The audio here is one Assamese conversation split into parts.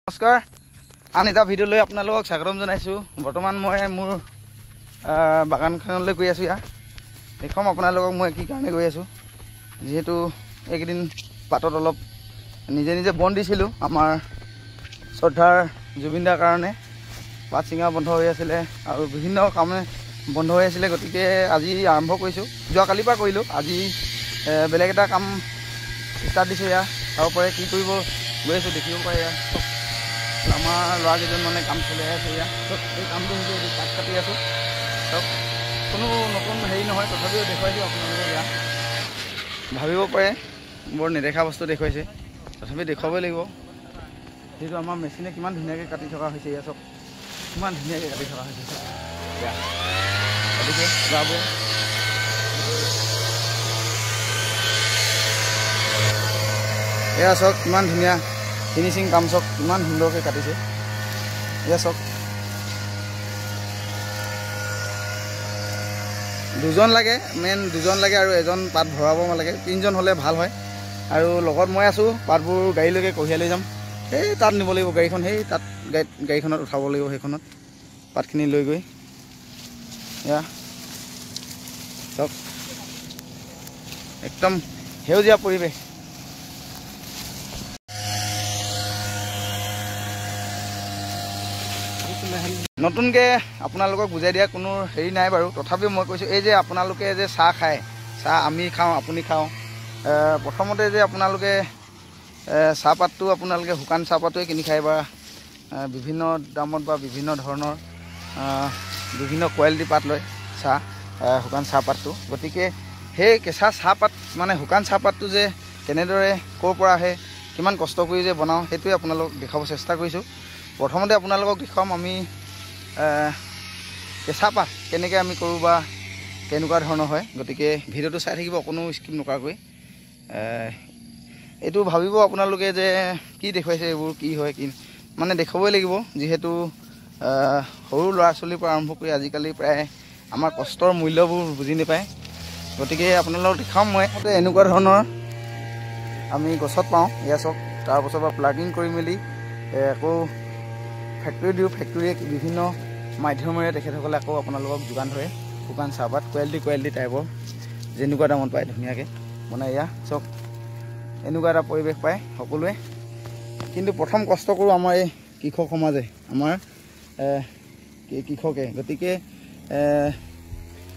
নমস্কাৰ আন এটা ভিডিঅ' লৈ আপোনালোকক স্বাগতম জনাইছোঁ। বৰ্তমান মই মোৰ বাগানখনলৈ গৈ আছোঁ। দেখুৱাম আপোনালোকক মই কি কাৰণে গৈ আছোঁ। যিহেতু এইকেইদিন পাতত অলপ নিজে নিজে বন দিছিলোঁ আমাৰ শ্ৰদ্ধাৰ জুবিন দাৰ কাৰণে। পাত ছিঙা বন্ধ হৈ আছিলে আৰু বিভিন্ন কামে বন্ধ হৈ আছিলে, গতিকে আজি আৰম্ভ কৰিছোঁ। যোৱাকালিৰ পৰা কৰিলোঁ, আজি বেলেগ এটা কাম ষ্টাৰ্ট দিছোঁ। চাব পাৰে কি কৰিব গৈ আছোঁ, দেখিব পাৰে। আমাৰ ল'ৰাকেইজন মানে কাম চলাই আছে। এই কামটো হৈছে এইটো কাঠ কাটি আছোঁ। চব কোনো নতুন হেৰি নহয়, তথাপিও দেখুৱাইছোঁ আপোনালোকক। ভাবিব পাৰে বৰ নেদেখা বস্তু দেখুৱাইছে, তথাপি দেখুৱাবই লাগিব। যিহেতু আমাৰ মেচিনে কিমান ধুনীয়াকৈ কাটি থকা হৈছে। চব কিমান ধুনীয়াকৈ কাটি থকা হৈছে। গতিকে যাব এয়া চাওক কিমান ধুনীয়া ফিনিচিং কাম, চাওক কিমান সুন্দৰকৈ কাটিছে। এয়া চাওক দুজন লাগে, মেইন দুজন লাগে আৰু এজন পাত ভৰাব লাগে। তিনিজন হ'লে ভাল হয়। আৰু লগত মই আছোঁ, পাতবোৰ গাড়ীলৈকে কঢ়িয়াই লৈ যাম। সেই তাত নিব লাগিব গাড়ীখন, সেই তাত গাড়ীখনত উঠাব লাগিব। সেইখনত পাতখিনি লৈ গৈ এয়া চাওক একদম সেউজীয়া পৰিৱেশ। নতুনকৈ আপোনালোকক বুজাই দিয়া কোনো হেৰি নাই বাৰু, তথাপিও মই কৈছোঁ এই যে আপোনালোকে যে চাহ খায়, চাহ আমি খাওঁ, আপুনি খাওঁ। প্ৰথমতে যে আপোনালোকে চাহপাতটো আপোনালোকে শুকান চাহপাতটোৱে কিনি খায় বা বিভিন্ন দামত বা বিভিন্ন ধৰণৰ বিভিন্ন কোৱালিটি পাত লয় চাহ, শুকান চাহপাতটো। গতিকে সেই কেঁচা চাহপাত মানে শুকান চাহপাতটো যে কেনেদৰে ক'ৰ পৰা আহে, কিমান কষ্ট কৰি যে বনাওঁ, সেইটোৱে আপোনালোকক দেখাব চেষ্টা কৰিছোঁ। প্ৰথমতে আপোনালোকক দেখুৱাম আমি কেঁচা পাত কেনেকৈ আমি কৰোঁ বা কেনেকুৱা ধৰণৰ হয়। গতিকে ভিডিঅ'টো চাই থাকিব অকণো স্কিপ নকৰাকৈ। এইটো ভাবিব আপোনালোকে যে কি দেখুৱাইছে, এইবোৰ কি হয়, কি মানে দেখুৱাবই লাগিব। যিহেতু সৰু ল'ৰা ছোৱালীৰ পৰা আৰম্ভ কৰি আজিকালি প্ৰায় আমাৰ কষ্টৰ মূল্যবোৰ বুজি নাপায়। গতিকে আপোনালোকক দেখাম মই এনেকুৱা ধৰণৰ আমি গছত পাওঁ। এয়া চাওক, তাৰপাছৰ পৰা প্লাগিং কৰি মেলি আকৌ ফেক্টৰী দিওঁ। ফেক্টৰীয়ে বিভিন্ন মাধ্যমেৰে তেখেতসকলে আকৌ আপোনালোকক যোগান ধৰে শুকান চাহপাত কোৱালিটি টাইপৰ, যেনেকুৱা দামত পায় ধুনীয়াকৈ বনাই। এয়া চাওক এনেকুৱা এটা পৰিৱেশ পায় সকলোৱে। কিন্তু প্ৰথম কষ্ট কৰোঁ আমাৰ এই কৃষক সমাজে, আমাৰ কৃষকে। গতিকে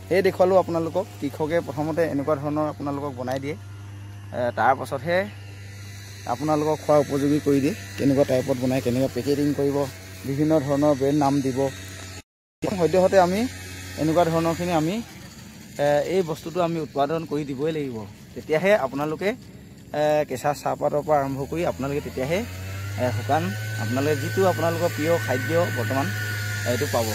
সেই দেখুৱালোঁ আপোনালোকক। কৃষকে প্ৰথমতে এনেকুৱা ধৰণৰ আপোনালোকক বনাই দিয়ে, তাৰপাছতহে আপোনালোকক খোৱা উপযোগী কৰি দিয়ে। কেনেকুৱা টাইপত বনাই, কেনেকুৱা পেকেজিং কৰিব, বিভিন্ন ধৰণৰ ব্ৰেণ্ড নাম দিব। সদ্যহতে আমি এনেকুৱা ধৰণৰখিনি আমি এই বস্তুটো আমি উৎপাদন কৰি দিবই লাগিব। তেতিয়াহে আপোনালোকে কেঁচা চাহপাতৰ পৰা আৰম্ভ কৰি আপোনালোকে তেতিয়াহে শুকান আপোনালোকে যিটো আপোনালোকৰ প্ৰিয় খাদ্য বৰ্তমান এইটো পাব।